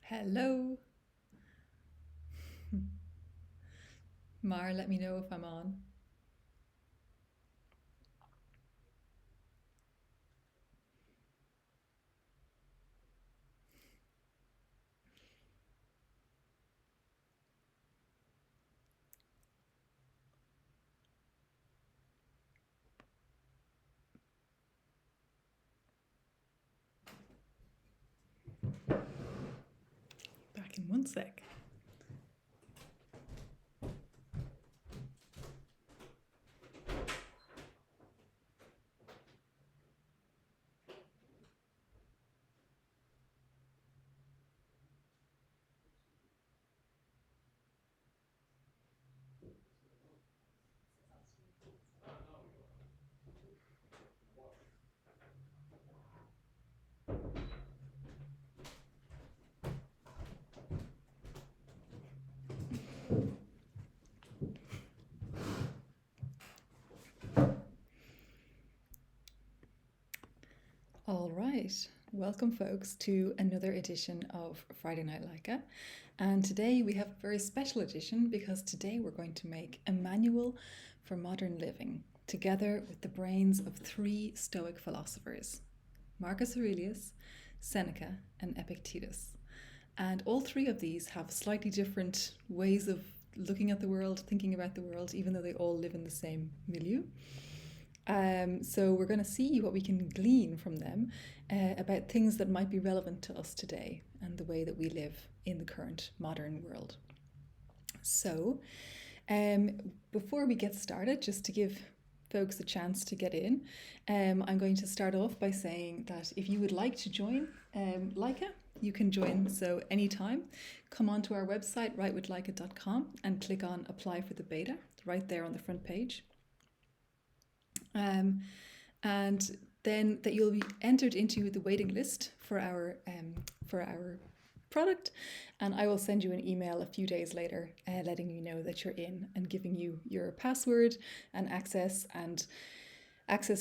Hello. Mar, let me know if I'm on. Back in one sec. All right. Welcome, folks, to another edition of Friday Night LAIKA. And today we have a very special edition because today we're going to make a manual for modern living together with the brains of three Stoic philosophers Marcus Aurelius, Seneca, and Epictetus. And all three of these have slightly different ways of looking at the world, thinking about the world, even though they all live in the same milieu. So we're going to see what we can glean from them about things that might be relevant to us today and the way that we live in the current modern world. So before we get started, just to give folks a chance to get in, I'm going to start off by saying that if you would like to join LAIKA, you can join so anytime. Come onto our website, writewithlaika.com, and click on apply for the beta right there on the front page. And then that you'll be entered into the waiting list for our product, and I will send you an email a few days later letting you know that you're in and giving you your password and access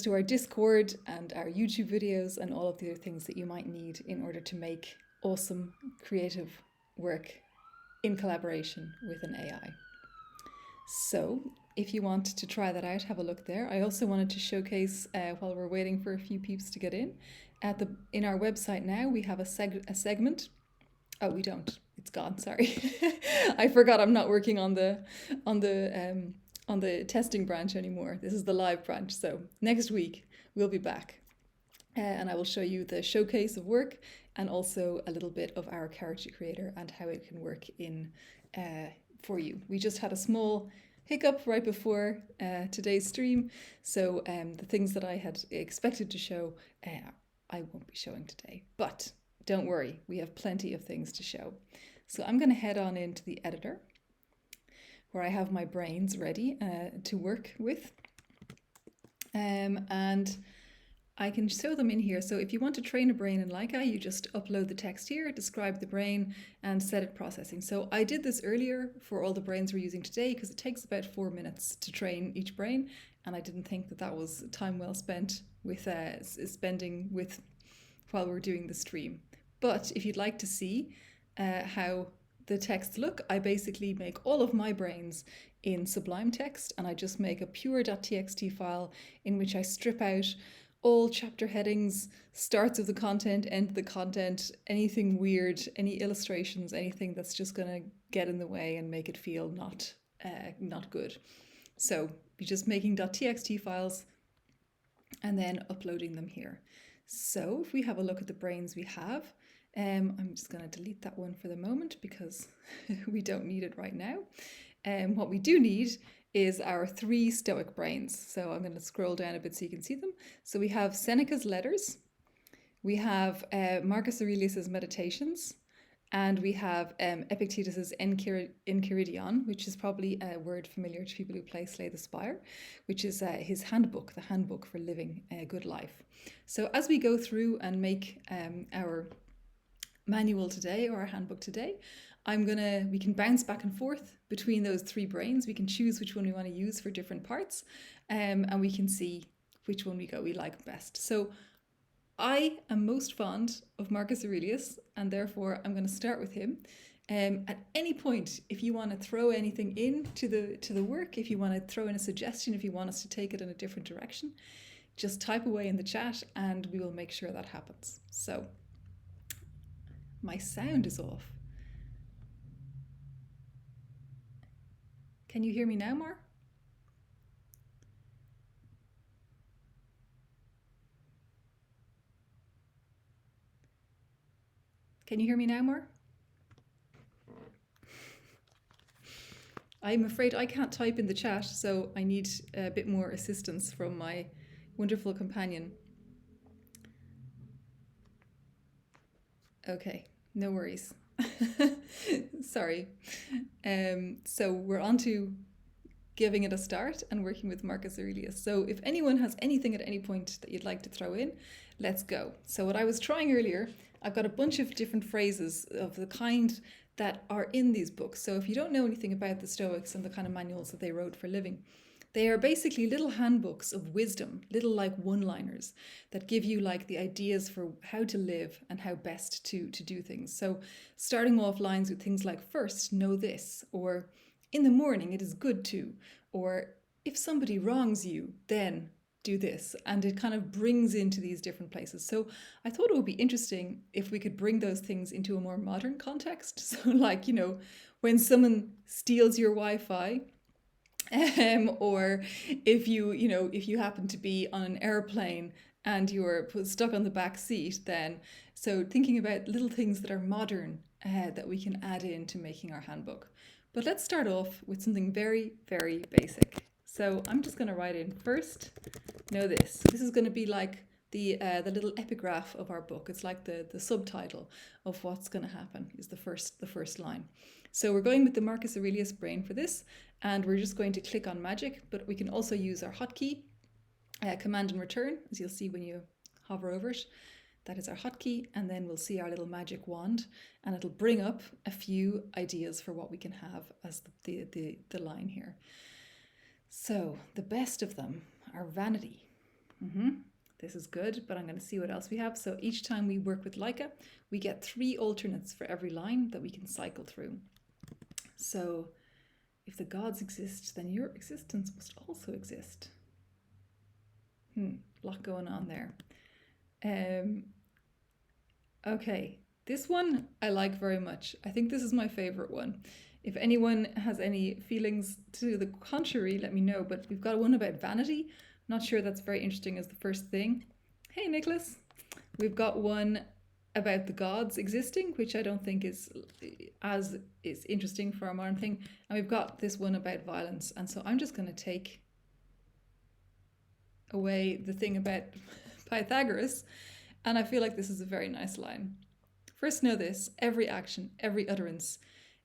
to our Discord and our YouTube videos and all of the other things that you might need in order to make awesome creative work in collaboration with an AI. So if you want to try that out, have a look there. I also wanted to showcase, while we're waiting for a few peeps to get in our website now, we have a segment. Oh, we don't. It's gone. Sorry, I forgot. I'm not working on the testing branch anymore. This is the live branch. So next week we'll be back, and I will show you the showcase of work and also a little bit of our character creator and how it can work in for you. We just had a small hiccup right before today's stream, so the things that I had expected to show, I won't be showing today. But don't worry, we have plenty of things to show. So I'm going to head on into the editor, where I have my brains ready to work with, and I can show them in here. So if you want to train a brain in LAIKA, you just upload the text here, describe the brain, and set it processing. So I did this earlier for all the brains we're using today because it takes about 4 minutes to train each brain, and I didn't think that that was time well spent with while we're doing the stream. But if you'd like to see how the texts look, I basically make all of my brains in Sublime Text, and I just make a pure .txt file in which I strip out all chapter headings, starts of the content, end of the content, anything weird, any illustrations, anything that's just going to get in the way and make it feel not good. So you're just making .txt files and then uploading them here. So if we have a look at the brains we have, I'm just going to delete that one for the moment because we don't need it right now. What we do need is our three Stoic brains. So I'm going to scroll down a bit so you can see them. So we have Seneca's Letters, we have Marcus Aurelius's Meditations, and we have Epictetus's Enchiridion, which is probably a word familiar to people who play Slay the Spire, which is his handbook, the handbook for living a good life. So as we go through and make our manual today or our handbook today, we can bounce back and forth between those three brains. We can choose which one we want to use for different parts, and we can see which one we like best. So I am most fond of Marcus Aurelius, and therefore I'm going to start with him. At any point, if you want to throw anything in to the work, if you want to throw in a suggestion, if you want us to take it in a different direction, just type away in the chat and we will make sure that happens. So my sound is off. Can you hear me now, Mar? Can you hear me now, Mar? I'm afraid I can't type in the chat, so I need a bit more assistance from my wonderful companion. Okay, no worries. Sorry. So we're on to giving it a start and working with Marcus Aurelius. So if anyone has anything at any point that you'd like to throw in, let's go. So what I was trying earlier, I've got a bunch of different phrases of the kind that are in these books. So if you don't know anything about the Stoics and the kind of manuals that they wrote for living, they are basically little handbooks of wisdom, little like one-liners that give you like the ideas for how to live and how best to do things. So starting off lines with things like, first, know this, or in the morning it is good to, or if somebody wrongs you, then do this. And it kind of brings into these different places. So I thought it would be interesting if we could bring those things into a more modern context. So like, you know, when someone steals your Wi-Fi, or if you happen to be on an airplane and you're stuck on the back seat, then so thinking about little things that are modern that we can add in to making our handbook. But let's start off with something very, very basic. So I'm just going to write in, first, know this. This is going to be like the little epigraph of our book. It's like the subtitle of what's going to happen is the first line. So we're going with the Marcus Aurelius brain for this, and we're just going to click on magic, but we can also use our hotkey, command and return, as you'll see when you hover over it. That is our hotkey, and then we'll see our little magic wand, and it'll bring up a few ideas for what we can have as the line here. So the best of them are vanity. This is good, but I'm going to see what else we have. So each time we work with LAIKA, we get 3 alternates for every line that we can cycle through. So if the gods exist, then your existence must also exist. Lot going on there. Okay, this one I like very much. I think this is my favorite one. If anyone has any feelings to the contrary, let me know. But we've got one about vanity. Not sure that's very interesting as the first thing. Hey, Nicholas. We've got one about the gods existing, which I don't think is interesting for a modern thing. And we've got this one about violence. And so I'm just going to take away the thing about Pythagoras. And I feel like this is a very nice line. First, know this: every action, every utterance,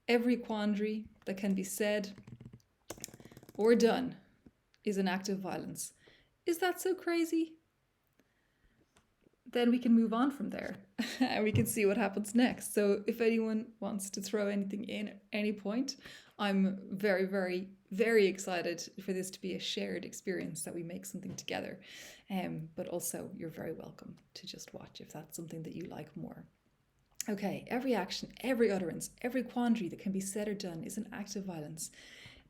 every quandary that can be said or done is an act of violence. Is that so crazy? Then we can move on from there and we can see what happens next. So if anyone wants to throw anything in at any point, I'm very, very, very excited for this to be a shared experience, that we make something together. But also you're very welcome to just watch if that's something that you like more. Okay, every action, every utterance, every quandary that can be said or done is an act of violence.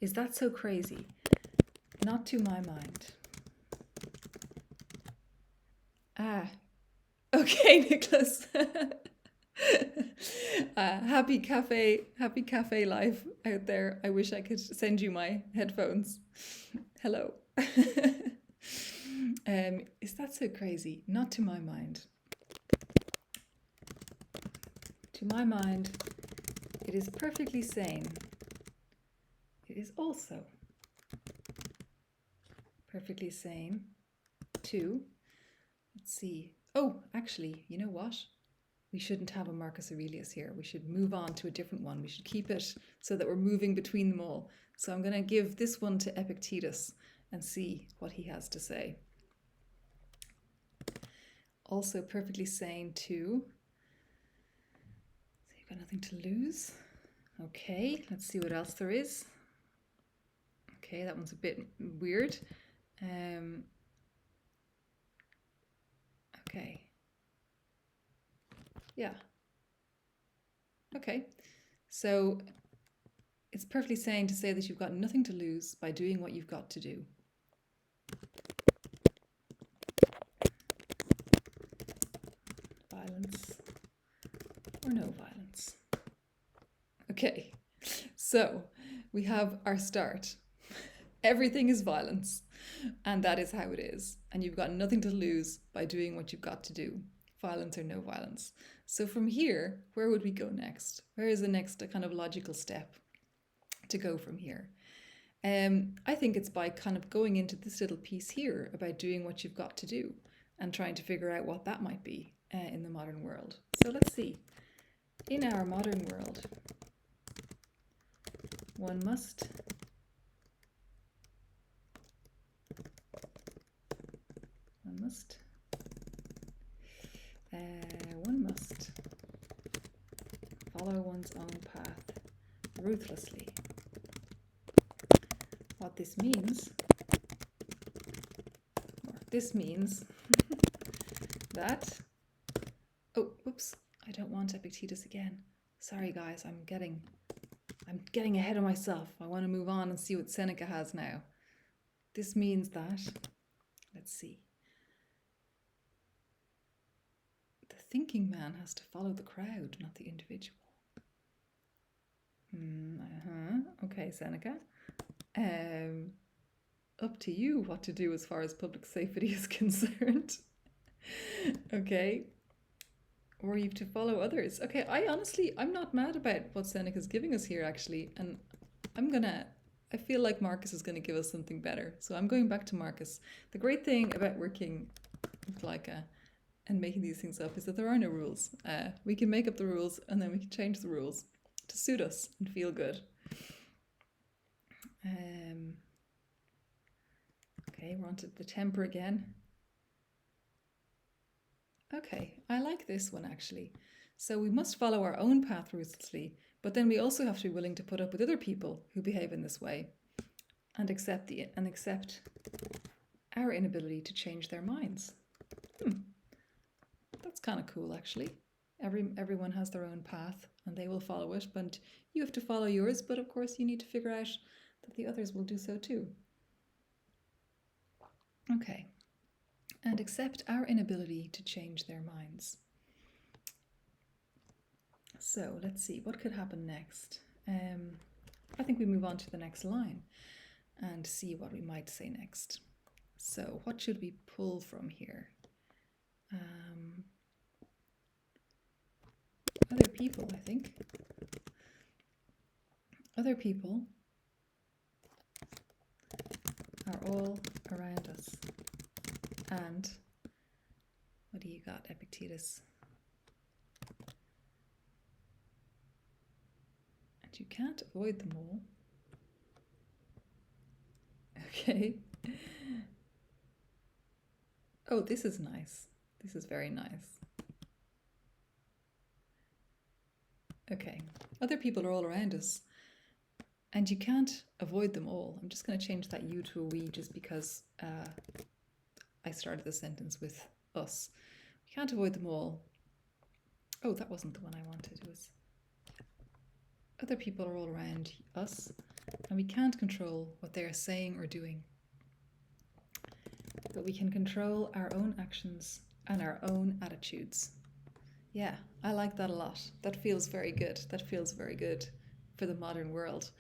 Is that so crazy? Not to my mind. Okay, Nicholas. Happy cafe life out there. I wish I could send you my headphones. Hello. Is that so crazy? Not to my mind. To my mind, it is perfectly sane. It is also perfectly sane to, let's see. Oh, actually, you know what? We shouldn't have a Marcus Aurelius here. We should move on to a different one. We should keep it so that we're moving between them all. So I'm going to give this one to Epictetus and see what he has to say. Also perfectly sane too. So you've got nothing to lose. Okay, let's see what else there is. Okay, that one's a bit weird. Okay. Yeah. Okay. So it's perfectly sane to say that you've got nothing to lose by doing what you've got to do. Violence or no violence. Okay. So we have our start. Everything is violence, and that is how it is. And you've got nothing to lose by doing what you've got to do, violence or no violence. So from here, where would we go next? Where is the next kind of logical step to go from here? I think it's by kind of going into this little piece here about doing what you've got to do and trying to figure out what that might be in the modern world. So let's see. In our modern world, one must follow one's own path ruthlessly. What this means that, oh, whoops, I don't want Epictetus again. Sorry guys, I'm getting ahead of myself. I want to move on and see what Seneca has now. This means that, let's see, the thinking man has to follow the crowd, not the individual. Okay, Seneca. Up to you what to do as far as public safety is concerned. Okay. Or you've to follow others. Okay, I'm not mad about what Seneca's giving us here, actually. And I feel like Marcus is going to give us something better. So I'm going back to Marcus. The great thing about working with LAIKA and making these things up is that there are no rules. We can make up the rules and then we can change the rules to suit us and feel good. Okay, we're on to the temper again. Okay, I like this one actually. So we must follow our own path ruthlessly, but then we also have to be willing to put up with other people who behave in this way and accept our inability to change their minds. That's kind of cool actually. Everyone has their own path and they will follow it, but you have to follow yours, but of course you need to figure out that the others will do so too. Okay. And accept our inability to change their minds. So let's see, what could happen next? I think we move on to the next line and see what we might say next. So what should we pull from here? Other people, I think. Other people are all around us. And what do you got, Epictetus? And you can't avoid them all. Okay. Oh, this is nice. This is very nice. Okay. Other people are all around us. And you can't avoid them all. I'm just going to change that you to a we just because I started the sentence with us. We can't avoid them all. Oh, that wasn't the one I wanted. It was other people are all around us and we can't control what they are saying or doing. But we can control our own actions and our own attitudes. Yeah, I like that a lot. That feels very good. That feels very good for the modern world.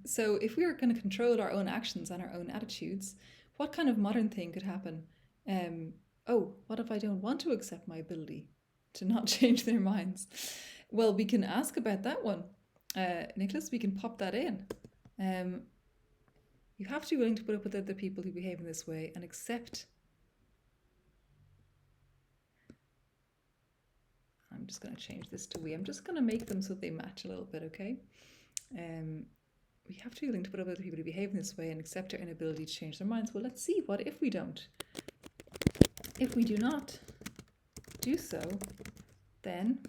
So if we are going to control our own actions and our own attitudes, what kind of modern thing could happen? Oh, what if I don't want to accept my ability to not change their minds? Well, we can ask about that one. Nicholas, we can pop that in. You have to be willing to put up with other people who behave in this way and accept. I'm just going to change this to we. I'm just going to make them so they match a little bit, okay? We have to be willing to put up with other people who behave in this way and accept our inability to change their minds. Well, let's see. What if we don't? If we do not do so, then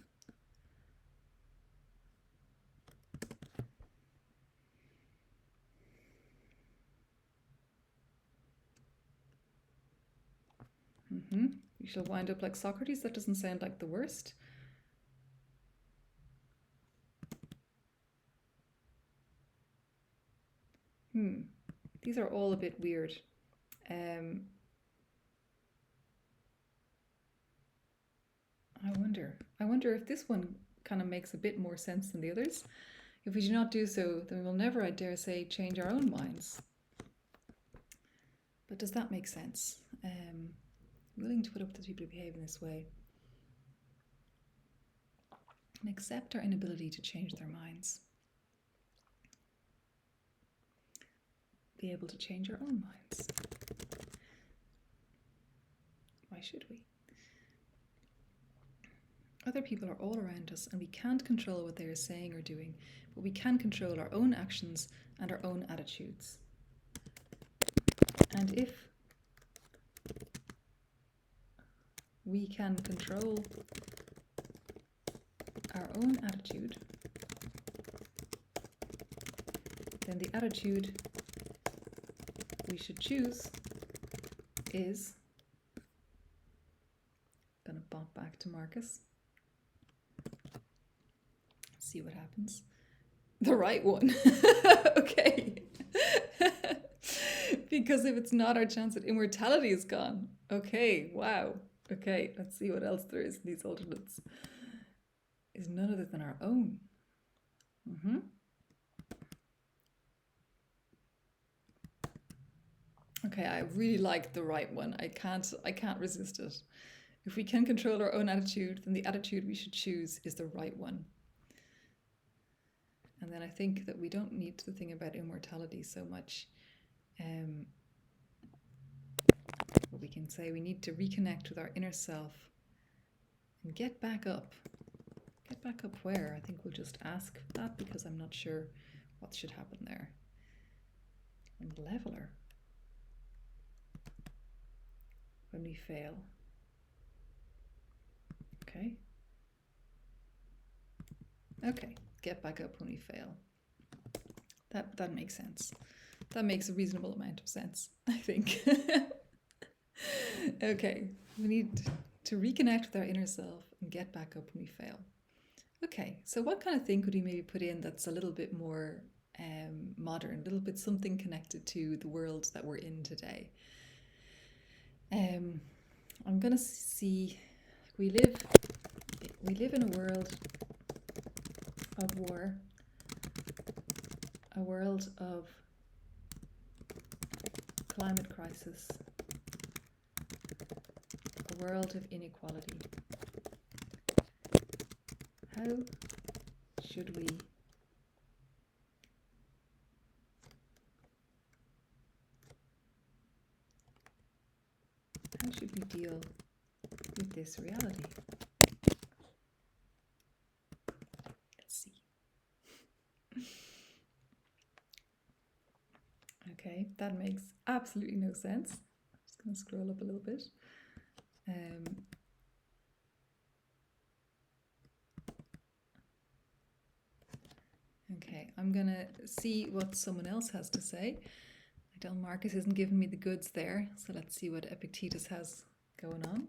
we shall wind up like Socrates. That doesn't sound like the worst. These are all a bit weird. I wonder if this one kind of makes a bit more sense than the others. If we do not do so, then we will never, I dare say, change our own minds. But does that make sense? Willing to put up with people who behave in this way and accept our inability to change their minds. Be able to change our own minds. Why should we? Other people are all around us and we can't control what they are saying or doing, but we can control our own actions and our own attitudes. And if we can control our own attitude, then the attitude we should choose is, I'm going to bump back to Marcus, see what happens. The right one. Okay. Because if it's not, our chance at immortality is gone. Okay, wow. Okay, let's see what else there is in these alternates. Is none other than our own. Okay, I really like the right one. I can't resist it. If we can control our own attitude, then the attitude we should choose is the right one. And then I think that we don't need to think about immortality so much. But we can say we need to reconnect with our inner self and get back up. Get back up where? I think we'll just ask that because I'm not sure what should happen there. And leveler. When we fail. Okay. Okay, get back up when we fail. That makes sense. That makes a reasonable amount of sense, I think. Okay, we need to reconnect with our inner self and get back up when we fail. Okay, so what kind of thing could we maybe put in that's a little bit more modern, a little bit something connected to the world that we're in today? I'm gonna see, we live in a world of war, a world of climate crisis, a world of inequality. How should we deal with this reality? Let's see. Okay, that makes absolutely no sense. I'm just going to scroll up a little bit. Okay, I'm going to see what someone else has to say. Del Marcus isn't giving me the goods there, so let's see what Epictetus has going on.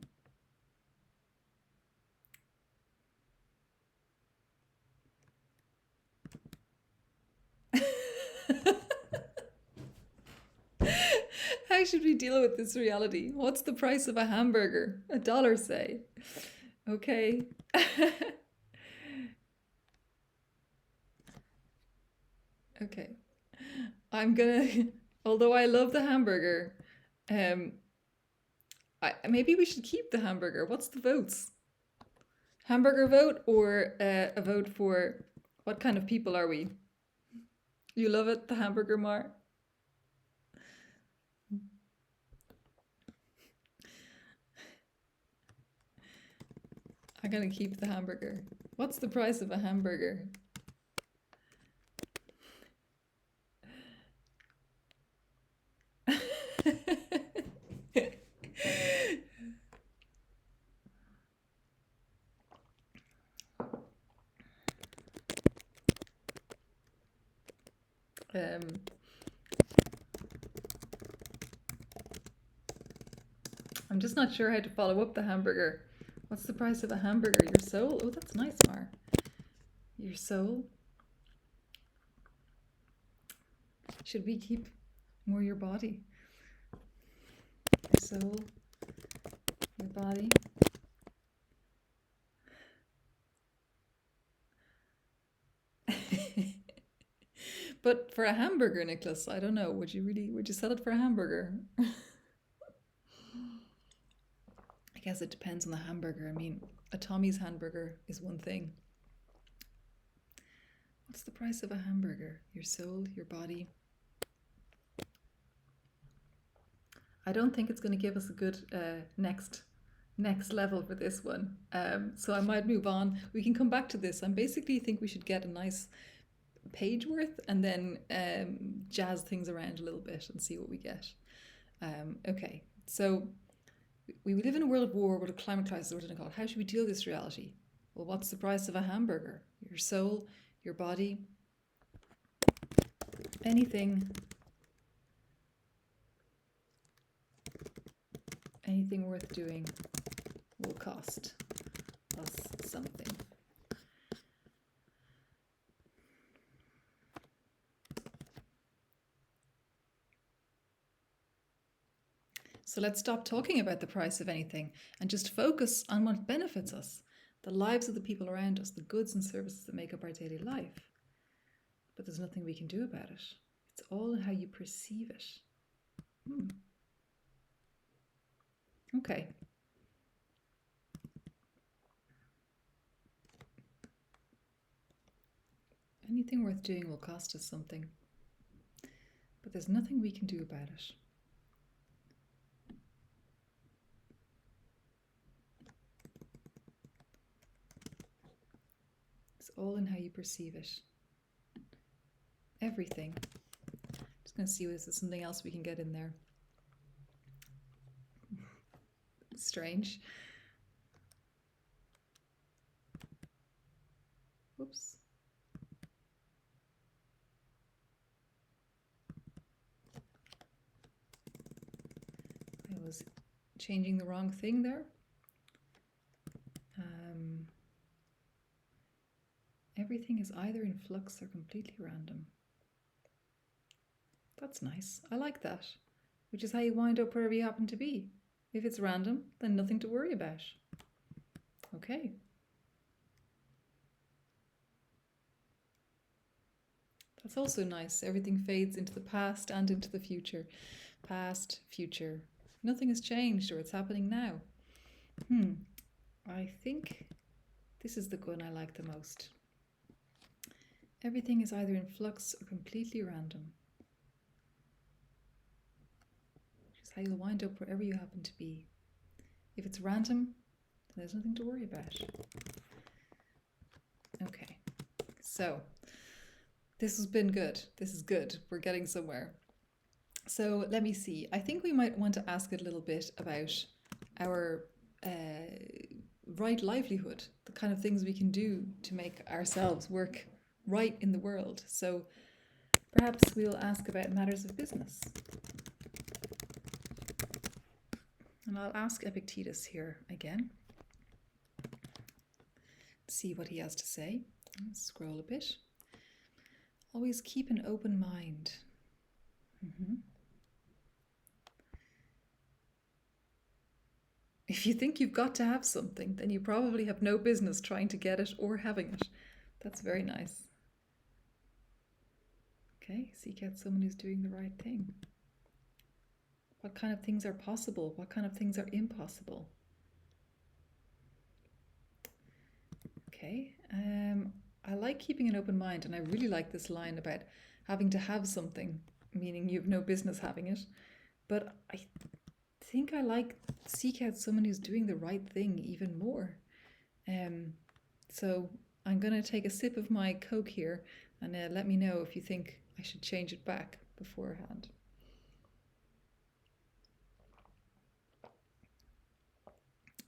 How should we deal with this reality? What's the price of a hamburger? $1, say. Okay. Okay. I'm gonna, although I love the hamburger, maybe we should keep the hamburger. What's the votes? Hamburger vote or a vote for what kind of people are we? You love it, the hamburger, Mar? I'm gonna keep the hamburger. What's the price of a hamburger? I'm just not sure how to follow up the hamburger. What's the price of a hamburger? Your soul? Oh, that's nice, Mar. Your soul? Should we keep more your body? Your soul, your body. But for a hamburger, Nicholas, I don't know. Would you sell it for a hamburger? I guess it depends on the hamburger. I mean, a Tommy's hamburger is one thing. What's the price of a hamburger? Your soul, your body. I don't think it's going to give us a good next level for this one. So I might move on. We can come back to this. I basically think we should get a nice page worth and then jazz things around a little bit and see what we get. Okay, so we live in a world of war with a climate crisis. How should we deal with this reality? Well, what's the price of a hamburger? Your soul, your body, anything worth doing will cost us something. So let's stop talking about the price of anything and just focus on what benefits us, the lives of the people around us, the goods and services that make up our daily life. But there's nothing we can do about it. It's all in how you perceive it. Okay. Anything worth doing will cost us something. But there's nothing we can do about it. It's all in how you perceive it. Everything. Just going to see if there's something else we can get in there. Strange. Whoops. I was changing the wrong thing there. Everything is either in flux or completely random. That's nice. I like that. Which is how you wind up wherever you happen to be. If it's random, then nothing to worry about. Okay. That's also nice. Everything fades into the past and into the future. Past, future. Nothing has changed, or it's happening now. I think this is the one I like the most. Everything is either in flux or completely random. Which is how you'll wind up wherever you happen to be. If it's random, then there's nothing to worry about. Okay, so this has been good. This is good. We're getting somewhere. So let me see. I think we might want to ask a little bit about our right livelihood, the kind of things we can do to make ourselves work right in the world. So perhaps we'll ask about matters of business. And I'll ask Epictetus here again. See what he has to say. I'll scroll a bit. Always keep an open mind. If you think you've got to have something, then you probably have no business trying to get it or having it. That's very nice. Okay, seek out someone who's doing the right thing. What kind of things are possible? What kind of things are impossible? Okay, I like keeping an open mind, and I really like this line about having to have something, meaning you have no business having it. But I think I like seek out someone who's doing the right thing even more. So I'm going to take a sip of my Coke here and let me know if you think I should change it back beforehand.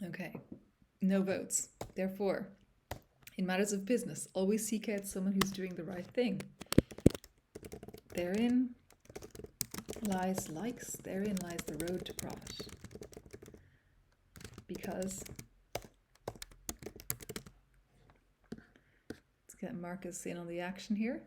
Okay, no votes. Therefore, in matters of business, always seek out someone who's doing the right thing. Therein lies likes, therein lies the road to profit. Because, let's get Marcus in on the action here.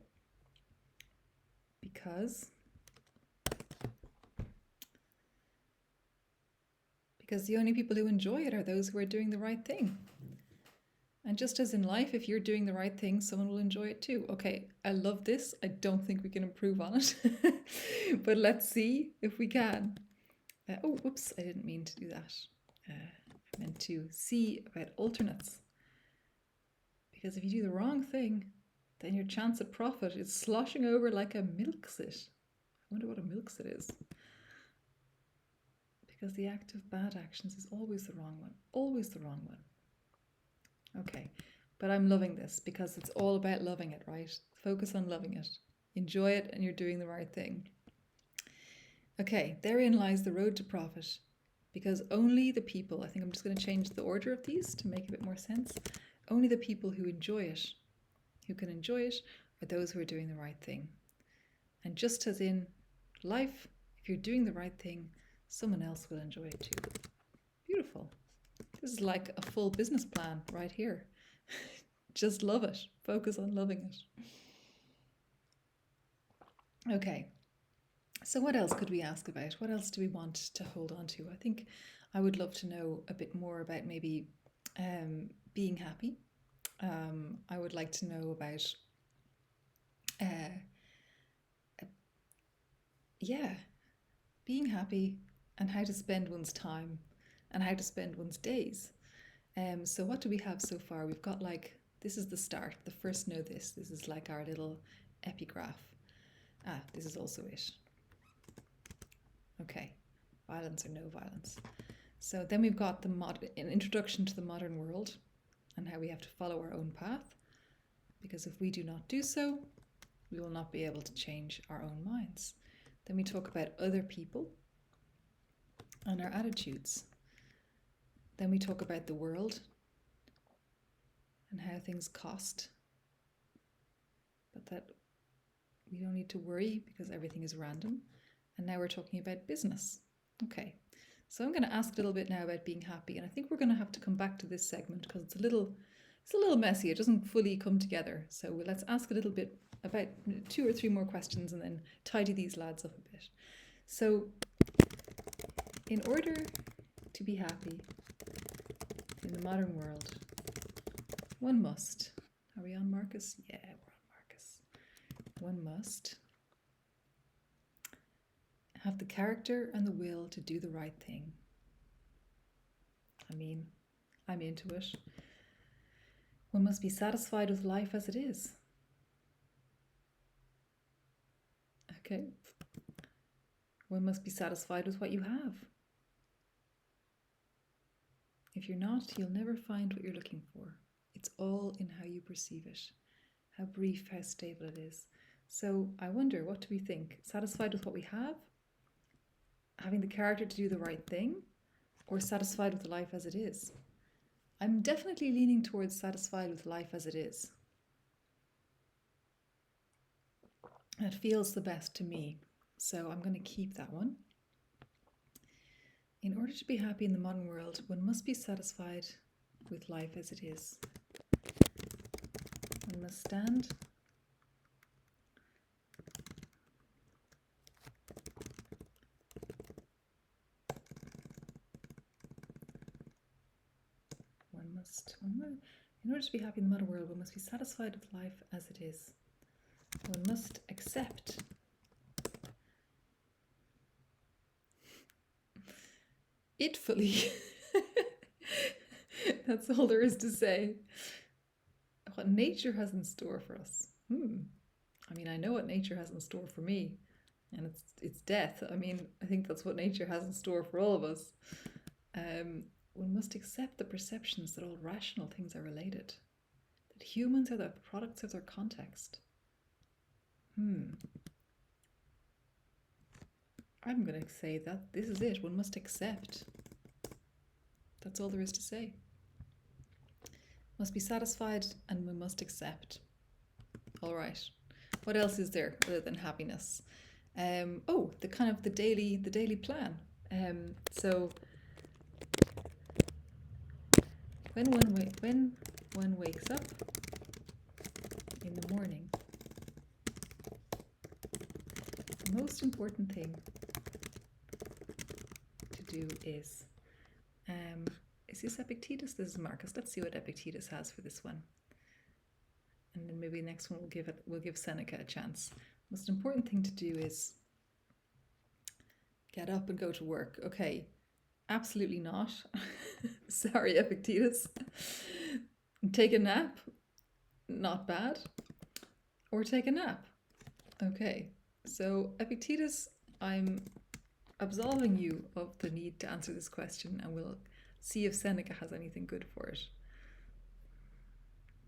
because the only people who enjoy it are those who are doing the right thing. And just as in life, if you're doing the right thing, someone will enjoy it too. Okay, I love this. I don't think we can improve on it, but let's see if we can. Oh, whoops, I didn't mean to do that. I meant to see about alternates. Because if you do the wrong thing, then your chance at profit is sloshing over like a milksit. I wonder what a milksit is. Because the act of bad actions is always the wrong one. Always the wrong one. Okay, but I'm loving this because it's all about loving it, right? Focus on loving it. Enjoy it and you're doing the right thing. Okay, therein lies the road to profit. Because only the people, I think I'm just going to change the order of these to make a bit more sense. Only the people who enjoy it, who can enjoy it, are those who are doing the right thing. And just as in life, if you're doing the right thing, someone else will enjoy it too. Beautiful. This is like a full business plan right here. Just love it. Focus on loving it. Okay. So what else could we ask about? What else do we want to hold on to? I think I would love to know a bit more about maybe being happy. I would like to know about, being happy and how to spend one's time and how to spend one's days. So what do we have so far? We've got this is the start, the first know this. This is like our little epigraph. This is also it. Okay, violence or no violence. So then we've got an introduction to the modern world and how we have to follow our own path. Because if we do not do so, we will not be able to change our own minds. Then we talk about other people and our attitudes. Then we talk about the world and how things cost, but that we don't need to worry because everything is random. And now we're talking about business. Okay, so I'm going to ask a little bit now about being happy, and I think we're going to have to come back to this segment because it's a little messy. It doesn't fully come together. So let's ask a little bit about 2 or 3 more questions and then tidy these lads up a bit. So in order to be happy in the modern world, one must, are we on Marcus? Yeah, we're on Marcus. One must have the character and the will to do the right thing. I mean, I'm into it. One must be satisfied with life as it is. Okay. One must be satisfied with what you have. If you're not, you'll never find what you're looking for. It's all in how you perceive it, how brief, how stable it is. So I wonder, what do we think? Satisfied with what we have? Having the character to do the right thing? Or satisfied with life as it is? I'm definitely leaning towards satisfied with life as it is. It feels the best to me, so I'm going to keep that one. In order to be happy in the modern world, one must be satisfied with life as it is. One must stand in order to be happy in the modern world, one must be satisfied with life as it is. One must accept it fully. That's all there is to say. What nature has in store for us. I mean, I know what nature has in store for me, and it's death. I mean, I think that's what nature has in store for all of us. One must accept the perceptions that all rational things are related, that humans are the products of their context. I'm going to say that this is it. One must accept. That's all there is to say. Must be satisfied and we must accept. All right. What else is there other than happiness? The daily plan. So when one wakes up in the morning, most important thing to do is this Epictetus? This is Marcus. Let's see what Epictetus has for this one. And then maybe next one we'll give Seneca a chance. Most important thing to do is get up and go to work. Okay, absolutely not. Sorry, Epictetus. Take a nap, not bad. Or take a nap. Okay, so Epictetus, I'm absolving you of the need to answer this question, and we'll see if Seneca has anything good for it.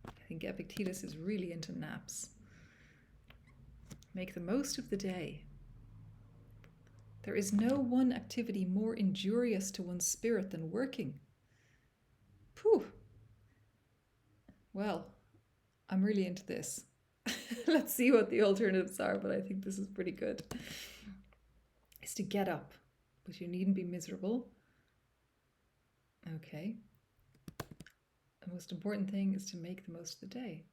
I think Epictetus is really into naps. Make the most of the day. There is no one activity more injurious to one's spirit than working. Phew. Well, I'm really into this. Let's see what the alternatives are, but I think this is pretty good. Is to get up, but you needn't be miserable. Okay. The most important thing is to make the most of the day.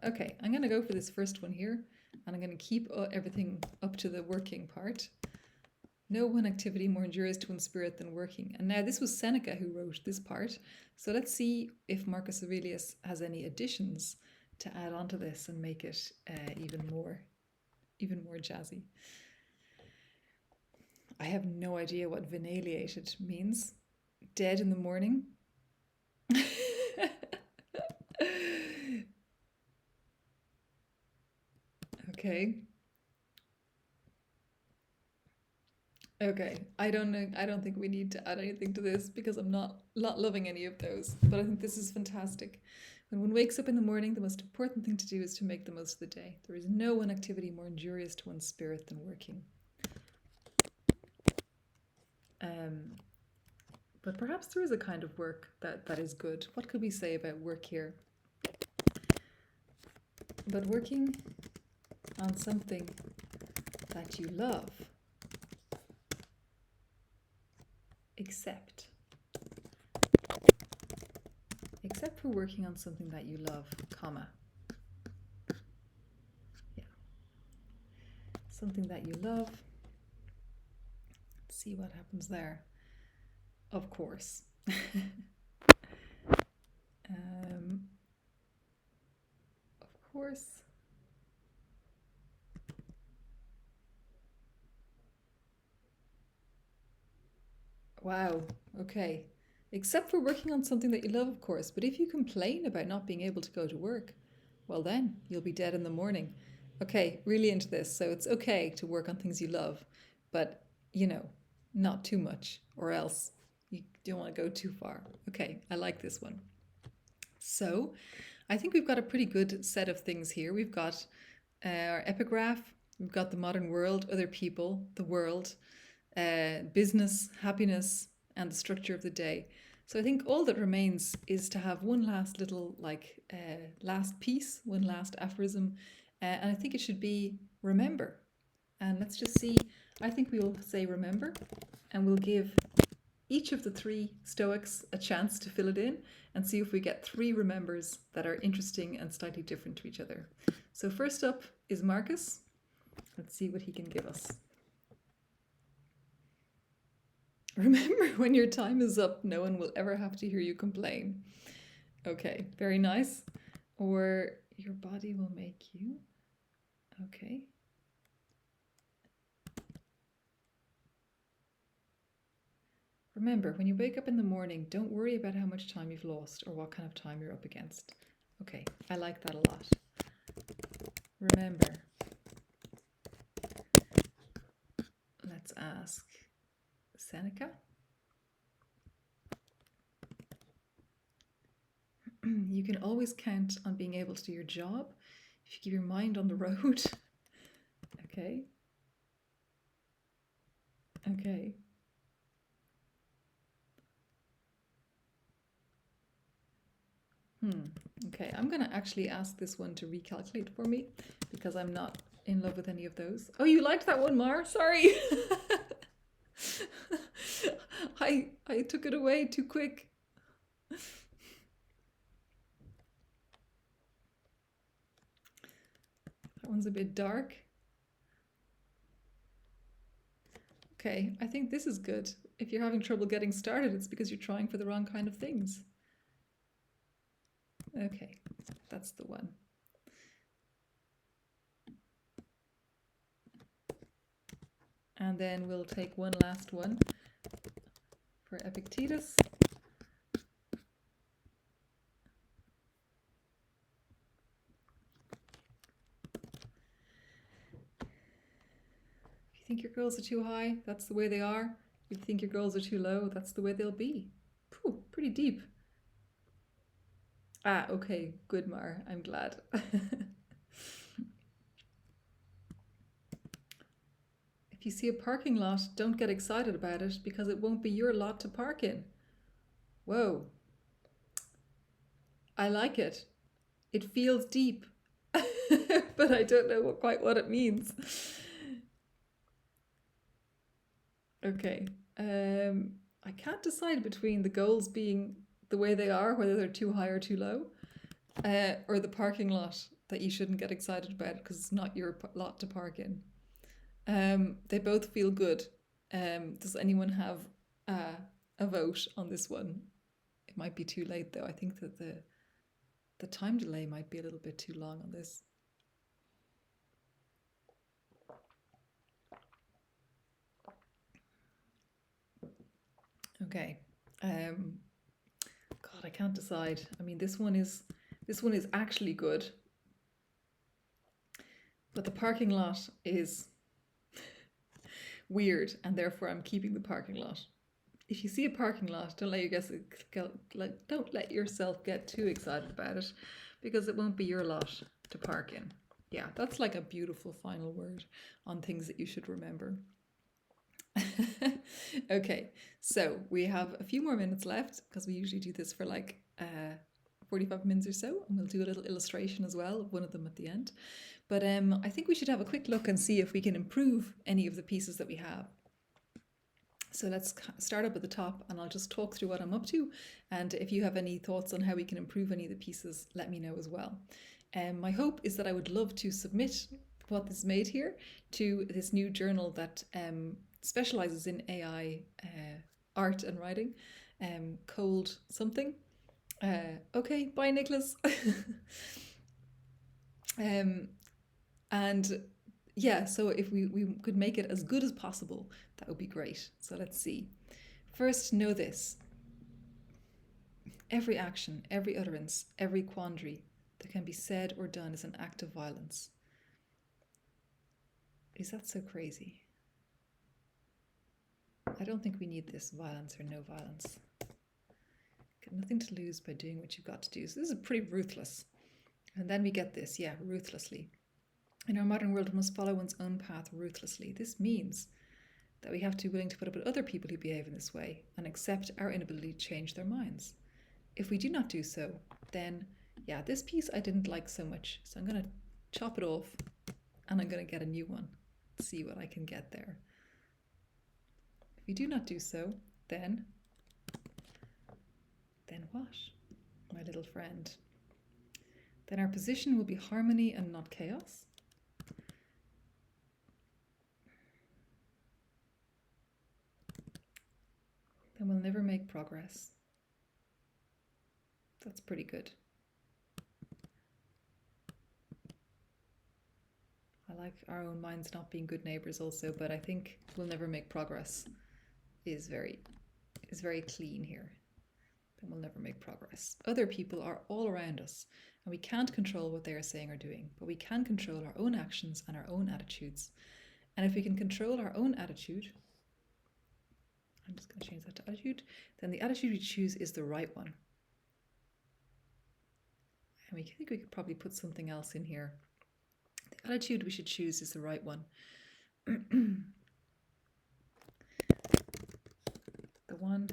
Okay, I'm going to go for this first one here, and I'm going to keep everything up to the working part. No one activity more injurious to one's spirit than working. And now this was Seneca who wrote this part. So let's see if Marcus Aurelius has any additions to add on to this and make it even more jazzy. I have no idea what vinaliated means. Dead in the morning? Okay. Okay, I don't think we need to add anything to this because I'm not loving any of those, but I think this is fantastic. When one wakes up in the morning, the most important thing to do is to make the most of the day. There is no one activity more injurious to one's spirit than working. But perhaps there is a kind of work that is good. What could we say about work here? But working on something that you love, except for working on something that you love, comma. Yeah. Something that you love. Let's see what happens there. Of course. Of course. Wow, okay. Except for working on something that you love, of course. But if you complain about not being able to go to work, well then, you'll be dead in the morning. Okay, really into this. So it's okay to work on things you love, but, not too much, or else you don't want to go too far. Okay, I like this one. So I think we've got a pretty good set of things here. We've got our epigraph, we've got the modern world, other people, the world, business, happiness, and the structure of the day. So I think all that remains is to have one last little last piece, one last aphorism, and I think it should be remember. And let's just see, I think we'll say remember, and we'll give each of the three Stoics a chance to fill it in and see if we get three remembers that are interesting and slightly different to each other. So first up is Marcus. Let's see what he can give us. Remember, when your time is up, no one will ever have to hear you complain. Okay, very nice. Or your body will make you. Okay. Remember, when you wake up in the morning, don't worry about how much time you've lost or what kind of time you're up against. Okay, I like that a lot. Remember. Let's ask Seneca. You can always count on being able to do your job if you keep your mind on the road. Okay. Okay. Okay, I'm going to actually ask this one to recalculate for me because I'm not in love with any of those. Oh, you liked that one, Mar? Sorry. I took it away too quick. That one's a bit dark. Okay, I think this is good. If you're having trouble getting started, it's because you're trying for the wrong kind of things. Okay, that's the one. And then we'll take one last one for Epictetus. If you think your girls are too high, that's the way they are. If you think your girls are too low, that's the way they'll be. Phew, pretty deep. Ah, okay, good, Mar. I'm glad. If you see a parking lot, don't get excited about it because it won't be your lot to park in. Whoa. I like it. It feels deep, but I don't know quite what it means. Okay. I can't decide between the goals being the way they are, whether they're too high or too low, or the parking lot that you shouldn't get excited about because it's not your lot to park in. They both feel good. Does anyone have a vote on this one? It might be too late though. I think that the time delay might be a little bit too long on this. Okay. God, I can't decide. I mean, this one is actually good, but the parking lot is weird, and therefore I'm keeping the parking lot. If you see a parking lot, don't let yourself get too excited about it, because it won't be your lot to park in. Yeah, that's like a beautiful final word on things that you should remember. Okay, so we have a few more minutes left because we usually do this for like 45 minutes or so, and we'll do a little illustration as well of one of them at the end. But I think we should have a quick look and see if we can improve any of the pieces that we have. So let's start up at the top, and I'll just talk through what I'm up to, and if you have any thoughts on how we can improve any of the pieces, let me know as well. My hope is that I would love to submit what is made here to this new journal that specializes in AI art and writing, Cold something. Okay, bye Nicholas. And yeah, so if we could make it as good as possible, that would be great. So let's see. First, know this. Every action, every utterance, every quandary that can be said or done is an act of violence. Is that so crazy? I don't think we need this violence or no violence. Got nothing to lose by doing what you've got to do. So this is pretty ruthless. And then we get this, yeah, ruthlessly. In our modern world, we must follow one's own path ruthlessly. This means that we have to be willing to put up with other people who behave in this way and accept our inability to change their minds. If we do not do so, then, yeah, this piece I didn't like so much. So I'm going to chop it off and I'm going to get a new one. See what I can get there. If we do not do so, then what? My little friend. Then our position will be harmony and not chaos. Then we'll never make progress. That's pretty good. I like our own minds not being good neighbors also, but I think we'll never make progress is very clean here. Then we'll never make progress. Other people are all around us, and we can't control what they are saying or doing, but we can control our own actions and our own attitudes. And if we can control our own attitude, I'm just going to change that to attitude, then the attitude we choose is the right one. And we think we could probably put something else in here. The attitude we should choose is the right one. The one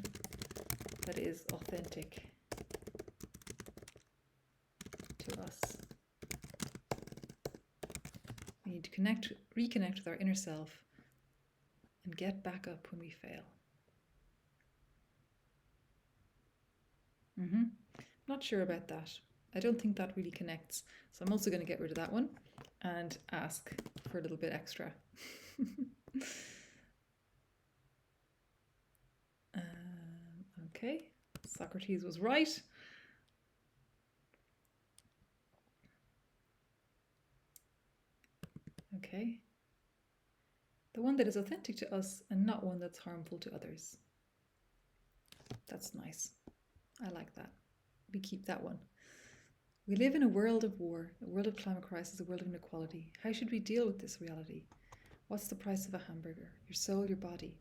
that is authentic to us. We need to reconnect with our inner self and get back up when we fail. Not sure about that. I don't think that really connects. So I'm also going to get rid of that one and ask for a little bit extra. Okay, Socrates was right. Okay. The one that is authentic to us and not one that's harmful to others. That's nice. I like that. We keep that one. We live in a world of war, a world of climate crisis, a world of inequality. How should we deal with this reality? What's the price of a hamburger? Your soul, your body.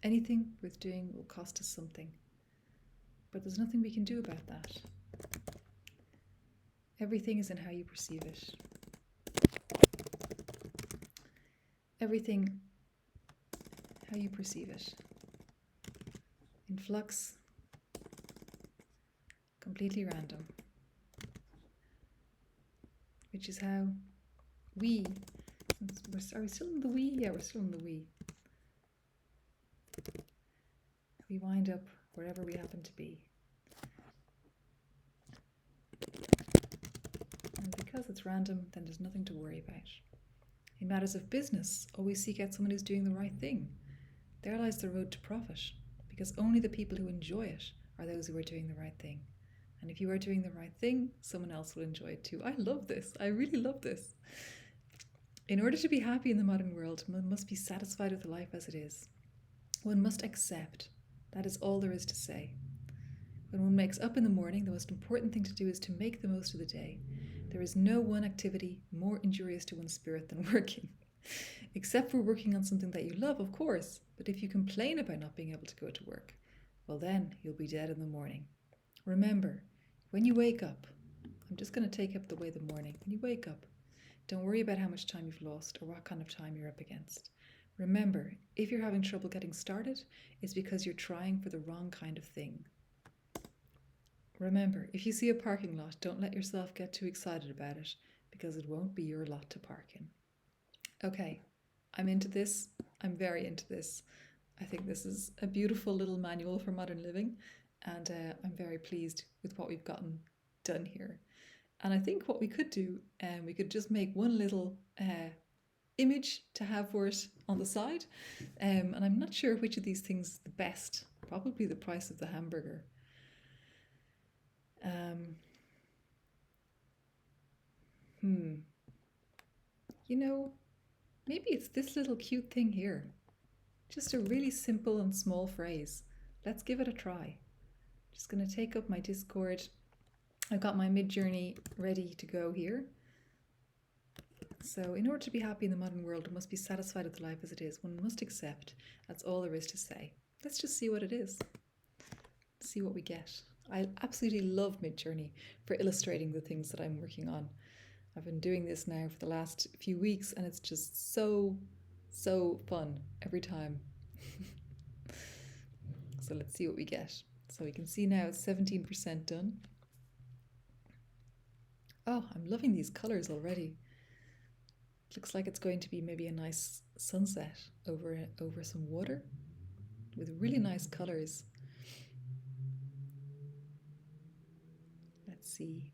Anything worth doing will cost us something. But there's nothing we can do about that. Everything is in how you perceive it. Everything, how you perceive it. In flux, completely random. Which is how we, are we still in the we? Yeah, we're still in the we. We wind up wherever we happen to be. And because it's random, then there's nothing to worry about. In matters of business, always seek out someone who's doing the right thing. There lies the road to profit, because only the people who enjoy it are those who are doing the right thing. And if you are doing the right thing, someone else will enjoy it too. I love this. I really love this. In order to be happy in the modern world, one must be satisfied with life as it is. One must accept. That is all there is to say. When one wakes up in the morning, the most important thing to do is to make the most of the day. There is no one activity more injurious to one's spirit than working. Except for working on something that you love, of course. But if you complain about not being able to go to work, well then, you'll be dead in the morning. Remember, when you wake up, I'm just going to take up the way the morning. When you wake up, don't worry about how much time you've lost or what kind of time you're up against. Remember, if you're having trouble getting started, it's because you're trying for the wrong kind of thing. Remember, if you see a parking lot, don't let yourself get too excited about it, because it won't be your lot to park in. Okay, I'm into this. I'm very into this. I think this is a beautiful little manual for modern living, and I'm very pleased with what we've gotten done here. And I think what we could do, we could just make one little image to have for it on the side. And I'm not sure which of these things is the best. Probably the price of the hamburger. You know, maybe it's this little cute thing here. Just a really simple and small phrase. Let's give it a try. Just going to take up my Discord. I've got my Midjourney ready to go here. So in order to be happy in the modern world, one must be satisfied with life as it is. One must accept. That's all there is to say. Let's just see what it is. See what we get. I absolutely love Midjourney for illustrating the things that I'm working on. I've been doing this now for the last few weeks, and it's just so fun every time. So let's see what we get. So we can see now it's 17% done. Oh, I'm loving these colors already. Looks like it's going to be maybe a nice sunset over some water with really nice colors. Let's see.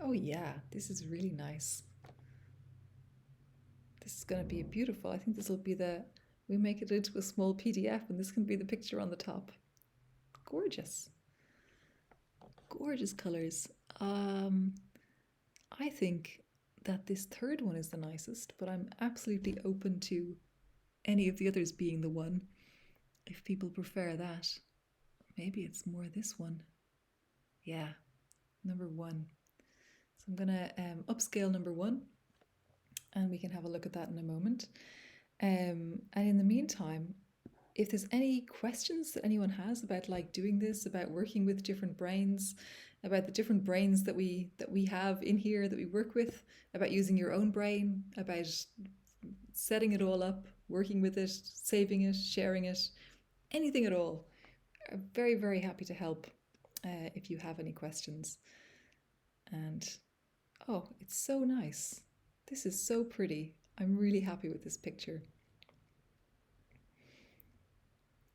Oh yeah, this is really nice. This is going to be beautiful. I think this will be we make it into a small PDF, and this can be the picture on the top. Gorgeous. Gorgeous colors. I think that this third one is the nicest, but I'm absolutely open to any of the others being the one, if people prefer that. Maybe it's more this one. Yeah, number 1. So I'm going to upscale number 1, and we can have a look at that in a moment. And in the meantime, if there's any questions that anyone has about doing this, about working with different brains, about the different brains that we have in here that we work with, about using your own brain, about setting it all up, working with it, saving it, sharing it, anything at all, I'm very, very happy to help if you have any questions. And oh, it's so nice. This is so pretty. I'm really happy with this picture.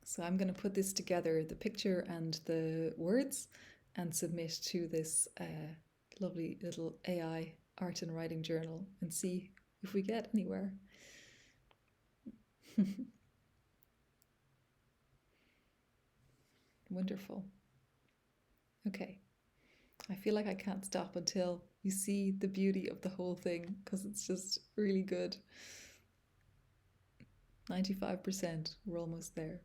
So I'm going to put this together, the picture and the words, and submit to this lovely little AI art and writing journal and see if we get anywhere. Wonderful. Okay. I feel like I can't stop until you see the beauty of the whole thing because it's just really good. 95%. We're almost there.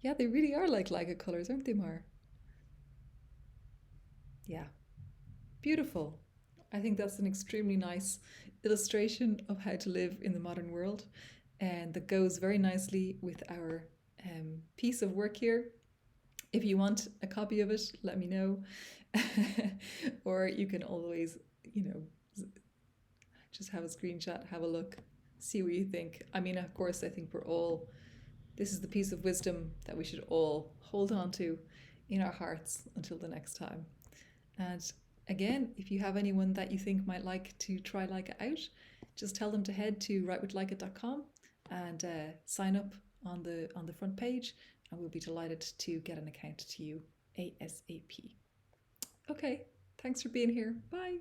Yeah, they really are like Leica colors, aren't they, Mar? Yeah, beautiful. I think that's an extremely nice illustration of how to live in the modern world, and that goes very nicely with our piece of work here. If you want a copy of it, let me know. Or you can always, you know, just have a screenshot, have a look, see what you think. I mean, of course, I think this is the piece of wisdom that we should all hold on to in our hearts until the next time. And again, if you have anyone that you think might like to try Leica out, just tell them to head to writewithleica.com and sign up on the front page, and we'll be delighted to get an account to you ASAP. Okay, thanks for being here. Bye.